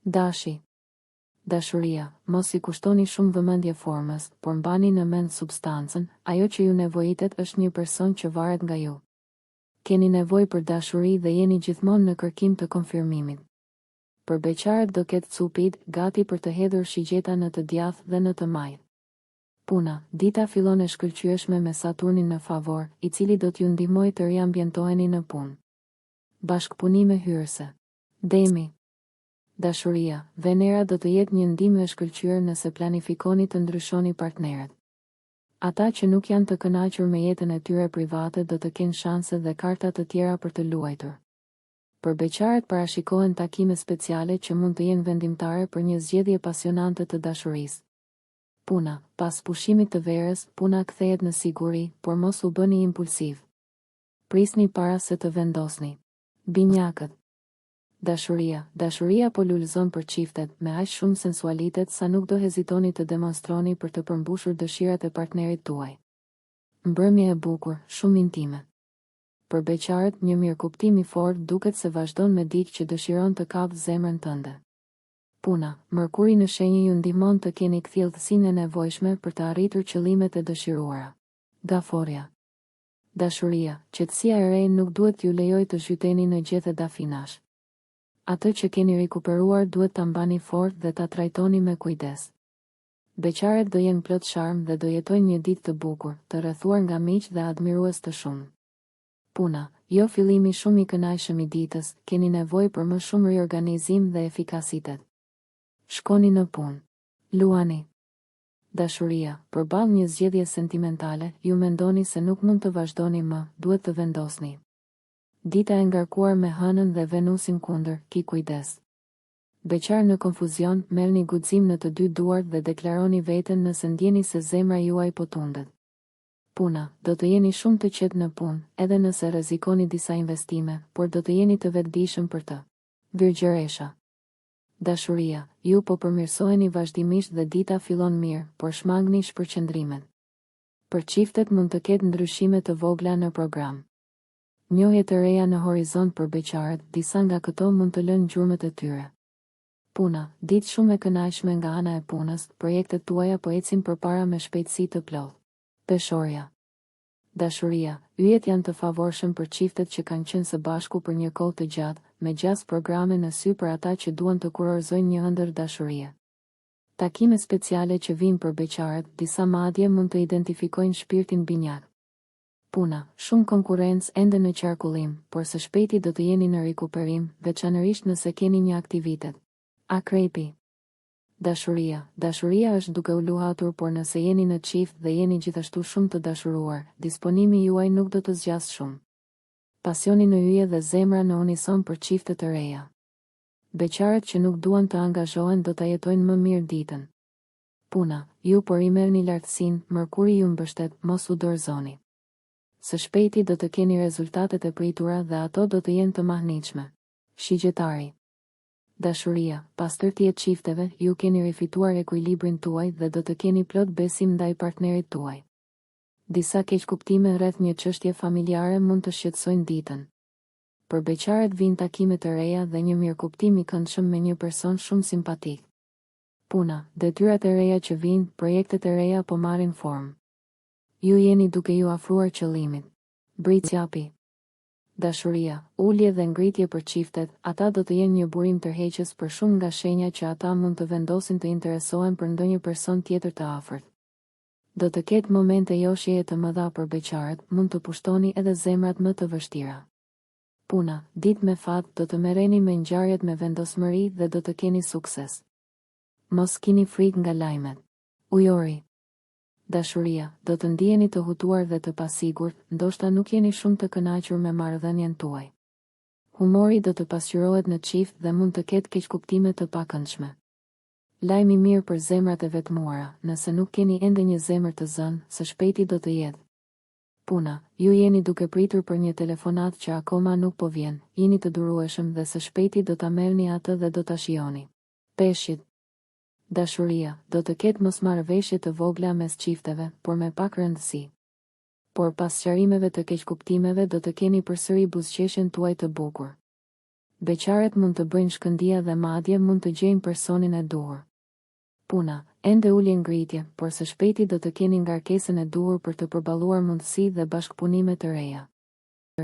Dashi. Dashuria, mos i kushtoni shumë vëmendje formës, por mbani në mend substancën, ajo që ju nevojitet është një person që varet nga ju. Keni nevojë për dashuri dhe jeni gjithmonë në kërkim të konfirmimit. Për beqarët do ketë cupid, gati për të hedhur shigjeta në të djathtë dhe në të majt. Puna, dita fillon e shkëlqyeshme me Saturnin në favor, i cili do t'ju ndihmojë të riambientoheni në punë. Bashkëpunime hyrëse. Demi. Dashuria, Venera do të jetë një ndihmë e shkëlqyer nëse planifikoni të ndryshoni partnerët. Ata që nuk janë të kënaqur me jetën e tyre private do të kenë shanse dhe karta të tjera për të luajtur. Për beqarët parashikohen takime speciale që mund të jenë vendimtare për një zgjedhje pasionante të dashurisë. Puna, pas pushimit të verës, puna kthehet në siguri, por mos u bëni impulsiv. Prisni para se të vendosni. Binjakët. Dashuria po lulëzon për çiftet, me aq shumë sensualitet sa nuk do hezitoni të demonstroni për të përmbushur dëshirat e partnerit tuaj. Mbrëmje e bukur, shumë intime. Për beqarët, një mirëkuptim i fortë duket se vazhdon me diçka që dëshiron të kapë zemrën tënde. Puna, Mërkuri në shenjë ju ndihmon të keni kthjellësinë e nevojshme për të arritur qëllimet e dëshiruara. Gaforia. Dashuria, qetësia e re nuk duhet t'ju lejojë të zhyteni në gjethe dafinash. Atë që keni rikuperuar duhet ta mbani fort dhe ta trajtoni me kujdes. Beqarët do jenë plot sharm dhe do jetojnë një ditë të bukur, të rrethuar nga miq dhe admirues të shumë. Puna, jo fillimi shumë i kënaqshëm i ditës, keni nevojë për më shumë riorganizim dhe efikasitet. Shkoni në punë. Luani. Dashuria, përballë një zgjedhje sentimentale, ju mendoni se nuk mund të vazhdoni më, duhet të vendosni. Dita e ngarkuar me hënën dhe Venusin kundër, ki kujdes. Beqar në konfuzion, merrni guxim në të dy duart dhe deklaroni veten nëse ndjeni se zemra juaj po tundet. Puna, do të jeni shumë të qetë në punë, edhe nëse rrezikoni disa investime, por do të jeni të vetëdijshëm për të. Virgjëresha. Dashuria, ju po përmirësoheni vazhdimisht dhe dita fillon mirë, por shmangni shpërqendrimet. Për çiftet mund të ketë ndryshime të vogla në program. Njohje të reja në horizont për beqarët, disa nga këto mund të lënë gjurmët e tyre. Puna, ditë shumë e kënaqshme nga ana e punës, projektet tuaja po ecin përpara me shpejtësi të plotë. Peshorja. Dashuria, yjet janë të favorshëm për çiftet që kanë qenë së bashku për një kohë të gjatë, me gjas programe në sy për ata që duan të kurorëzojnë një ëndër dashurie. Takime speciale që vijnë për beqarët, disa madje mund të identifikojnë shpirtin binjak. Puna, shumë konkurrencë ende në qarkullim, por së shpejti do të jeni në rikuperim, veçanërisht nëse keni një aktivitet. Akrepi. Dashuria është duke u luhatur, por nëse jeni në çift dhe jeni gjithashtu shumë të dashuruar, disponimi juaj nuk do të zgjas shumë. Pasioni në yje dhe zemra në unison për çiftet e reja. Beqarët që nuk duan të angazhohen do ta jetojnë më mirë ditën. Puna, ju por i merrni lartësinë, Mërkuri ju mbështet, mos u dorëzoni. Së shpejti do të keni rezultatet e pritura dhe ato do të jenë të mahnitshme. Shigjetari. Dashuria, pas tërëtie çifteve, ju keni rifituar ekuilibrin tuaj dhe do të keni plot besim ndaj partnerit tuaj. Disa keqkuptime rreth një çështje familjare mund të shqetësojnë ditën. Për beqarët vijnë takime të reja dhe një mirëkuptim i këndshëm me një person shumë simpatik. Puna, detyrat e reja që vijnë, projektet e reja po marrin formë. Ju jeni duke ju afruar qëllimit. Britsjapi. Dashuria, ulje dhe ngritje për çiftet, ata do të jenë një burim tërheqës për shumë nga shenja që ata mund të vendosin të interesohen për ndonjë person tjetër të afërt. Do të ketë momente joshjeje të mëdha për beqarët, mund të pushtoni edhe zemrat më të vështira. Puna, ditë me fat, do të merreni me ngjarjet me vendosmëri dhe do të keni sukses. Mos kini frikë nga lajmet. Ujori. Dashuria, do të ndiheni të hutuar dhe të pasigurt, ndoshta nuk jeni shumë të kënaqur me marrëdhënien tuaj. Humori do të pasqyrohet në çift dhe mund të ketë keqkuptime të pakëndshme. Lajm i mirë për zemrat e vetmuara, nëse nuk keni ende një zemër të zënë, së shpejti do të jetë. Puna, ju jeni duke pritur për një telefonat që akoma nuk po vjen, jeni të durueshëm dhe së shpejti do ta merrni atë dhe do ta shijoni. Peshqit. Dashuria, do të ketë mosmarrëveshje të vogla mes çifteve, por me pak rëndësi. Por pas sqarimeve të keqkuptimeve do të keni përsëri buzëqeshjen tuaj të bukur. Beqaret mund të bëjnë shkëndija dhe madje mund të gjejnë personin e duhur. Puna, ende ulje ngritje, por së shpejti do të keni ngarkesën e duhur për të përballuar mundësi dhe bashkëpunime të reja.